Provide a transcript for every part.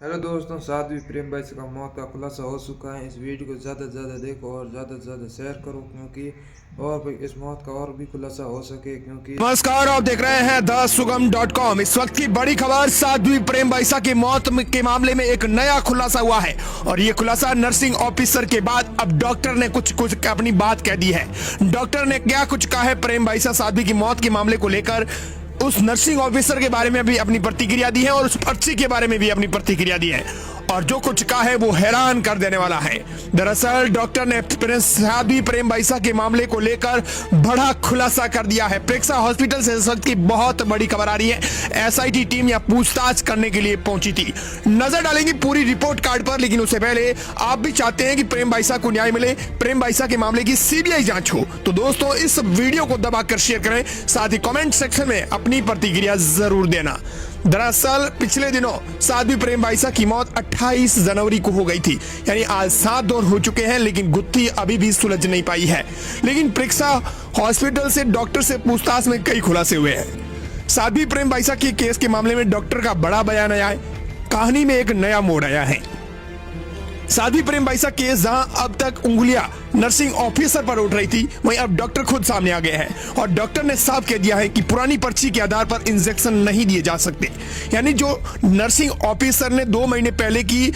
Hello दोस्तों, साध्वी प्रेम भाई का मौत का खुलासा हो चुका है। इस वीडियो को ज़्यादा से ज़्यादा देखो और ज़्यादा से ज़्यादा शेयर करो, क्योंकि और भी इस मौत का और भी खुलासा हो सके। क्योंकि नमस्कार, आप देख रहे हैं thesugam.com। इस वक्त की बड़ी खबर, साध्वी प्रेम बाइसा की मौत के मामले में एक नया खुलासा हुआ है और ये खुलासा नर्सिंग ऑफिसर के बाद अब डॉक्टर ने कुछ अपनी बात कह दी है। डॉक्टर ने क्या कुछ कहा है प्रेम बाइसा साध्वी की मौत के मामले को लेकर, उस नर्सिंग ऑफिसर के बारे में भी अपनी प्रतिक्रिया दी है और उस पर्ची के बारे में भी अपनी प्रतिक्रिया दी है और जो कुछ कहा है वो हैरान कर देने वाला है। दरअसल डॉक्टर ने साध्वी प्रेम बाइसा के मामले को लेकर बड़ा खुलासा कर दिया है। प्रेक्षा हॉस्पिटल से इस वक्त की बहुत बड़ी खबर आ रही है। एसआईटी टीम यहां पूछताछ करने के लिए पहुंची थी। नजर डालेंगे पूरी रिपोर्ट कार्ड पर, लेकिन उससे पहले आप भी चाहते हैं कि प्रेम बाइसा को न्याय मिले, प्रेम बाइसा के मामले की सीबीआई जांच हो, तो दोस्तों इस वीडियो को दबाकर शेयर करें, साथ ही कमेंट सेक्शन में अपनी प्रतिक्रिया जरूर देना। दरअसल पिछले दिनों साध्वी प्रेम बाइसा की मौत 28 जनवरी को हो गई थी, यानी आज 7 दिन हो चुके हैं, लेकिन गुत्थी अभी भी सुलझ नहीं पाई है। लेकिन प्रेक्षा हॉस्पिटल से डॉक्टर से पूछताछ में कई खुलासे हुए हैं। साध्वी प्रेम बाइसा के केस के मामले में डॉक्टर का बड़ा बयान आया है। कहानी में एक नया मोड़ आया है। साध्वी प्रेम बाइसा केस जहां अब तक उंगलियां नर्सिंग ऑफिसर पर उठ रही थी, वहीं अब डॉक्टर खुद सामने आ गए हैं और डॉक्टर ने साफ कह दिया है कि पुरानी पर्ची के आधार पर इंजेक्शन नहीं दिए जा सकते। यानी जो नर्सिंग ऑफिसर ने 2 महीने पहले की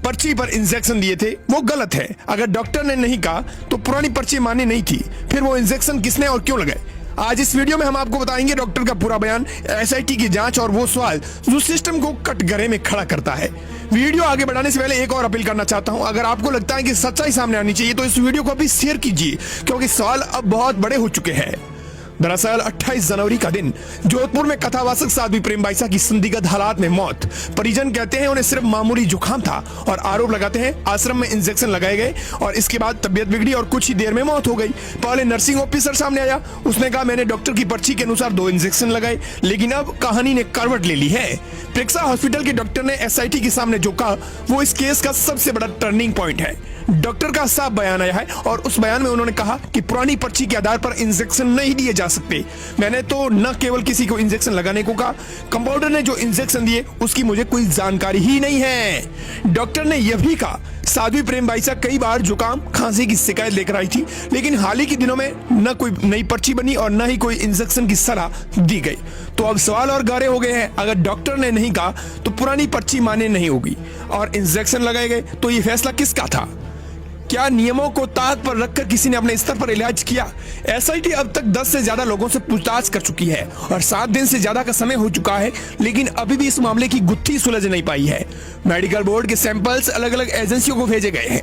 पर्ची पर इंजेक्शन दिए थे वो गलत है। अगर डॉक्टर ने नहीं कहा तो पुरानी पर्ची मान्य नहीं थी, फिर वो इंजेक्शन किसने और क्यों लगाए। आज इस वीडियो में हम आपको बताएंगे डॉक्टर का पूरा बयान, एसआईटी की जांच और वो सवाल जो सिस्टम को कटघरे में खड़ा करता है। वीडियो आगे बढ़ाने से पहले एक और अपील करना चाहता हूं, अगर आपको लगता है कि सच्चाई सामने आनी चाहिए तो इस वीडियो को अभी शेयर कीजिए, क्योंकि सवाल अब बहुत बड़े हो चुके हैं। दरअसल 28 जनवरी का दिन जोधपुर में कथावाचक साध्वी प्रेम बाइसा की संदिग्ध हालात में मौत। परिजन कहते हैं उन्हें सिर्फ मामूली जुकाम था और आरोप लगाते हैं आश्रम में इंजेक्शन लगाए गए और इसके बाद तबियत बिगड़ी और कुछ ही देर में मौत हो गई। पहले नर्सिंग ऑफिसर सामने आया, उसने कहा मैंने डॉक्टर की पर्ची के अनुसार 2 इंजेक्शन लगाए, लेकिन अब कहानी ने करवट ले ली है। प्रेक्षा हॉस्पिटल के डॉक्टर ने एसआईटी के सामने जो कहा वो इस केस का सबसे बड़ा टर्निंग पॉइंट है। डॉक्टर का साफ बयान आया है और उस बयान में उन्होंने कहा कि पुरानी पर्ची के आधार पर इंजेक्शन नहीं दिए जा सकते। मैंने तो न केवल किसी को इंजेक्शन लगाने को कहा, कंपाउंडर ने जो इंजेक्शन दिए उसकी मुझे कोई जानकारी ही नहीं है। डॉक्टर ने यह भी कहा साध्वी प्रेम बाइसा कई बार जुकाम खांसी की शिकायत लेकर आई थी, लेकिन हाल ही के दिनों में न कोई नई पर्ची बनी और न ही कोई इंजेक्शन की सलाह दी गई। तो अब सवाल और गहरे हो गए हैं। अगर डॉक्टर ने नहीं कहा तो पुरानी पर्ची मान्य नहीं होगी और इंजेक्शन लगाए गए तो यह फैसला किसका था? क्या नियमों को ताक पर रखकर किसी ने अपने स्तर पर इलाज किया? एसआईटी अब तक 10 से ज्यादा लोगों से पूछताछ कर चुकी है और 7 दिन से ज्यादा का समय हो चुका है, लेकिन अभी भी इस मामले की गुत्थी सुलझ नहीं पाई है। मेडिकल बोर्ड के सैंपल्स अलग अलग एजेंसियों को भेजे गए हैं।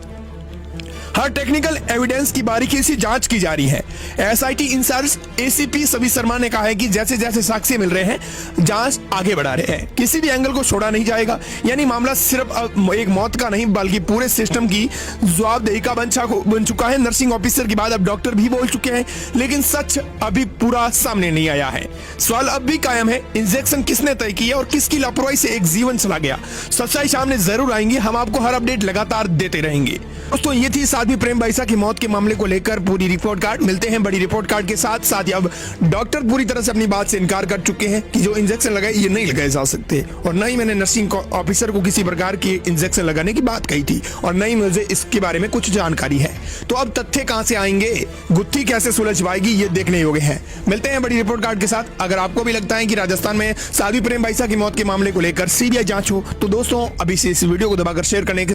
हर टेक्निकल एविडेंस की बारीकी से जांच की जा रही है। एसआईटी इंचार्ज एसीपी सभी शर्मा ने कहा है कि जैसे जैसे साक्ष्य मिल रहे हैं जांच आगे बढ़ा रहे हैं, किसी भी एंगल को छोड़ा नहीं जाएगा। यानी मामला सिर्फ एक मौत का नहीं बल्कि पूरे सिस्टम की जवाबदेही का बन चुका है। नर्सिंग ऑफिसर के बाद अब डॉक्टर भी बोल चुके हैं, लेकिन सच अभी पूरा सामने नहीं आया है। सवाल अब भी कायम है, इंजेक्शन किसने तय किया और किसकी लापरवाही से एक जीवन चला गया। सच्चाई सामने जरूर आएंगी, हम आपको हर अपडेट लगातार देते रहेंगे। दोस्तों ये थी साध्वी प्रेम बाइसा की मौत के मामले को लेकर पूरी रिपोर्ट कार्ड। मिलते हैं बड़ी रिपोर्ट कार्ड के साथ। साथ ही अब डॉक्टर पूरी तरह से अपनी बात से इनकार कर चुके हैं कि जो इंजेक्शन लगाए ये नहीं लगाए जा सकते और न ही मैंने नर्सिंग ऑफिसर को किसी प्रकार की इंजेक्शन लगाने की बात कही थी और न ही मुझे इसके बारे में कुछ जानकारी है। तो अब तथ्य कहां से आएंगे, गुत्थी कैसे सुलझ पाएगी, ये देखने योग्य है। मिलते हैं बड़ी रिपोर्ट कार्ड के साथ। अगर आपको भी लगता है कि राजस्थान में साध्वी प्रेम बाइसा की मौत के मामले को लेकर सीबीआई जांच हो तो दोस्तों अभी से इस वीडियो को दबाकर शेयर करने के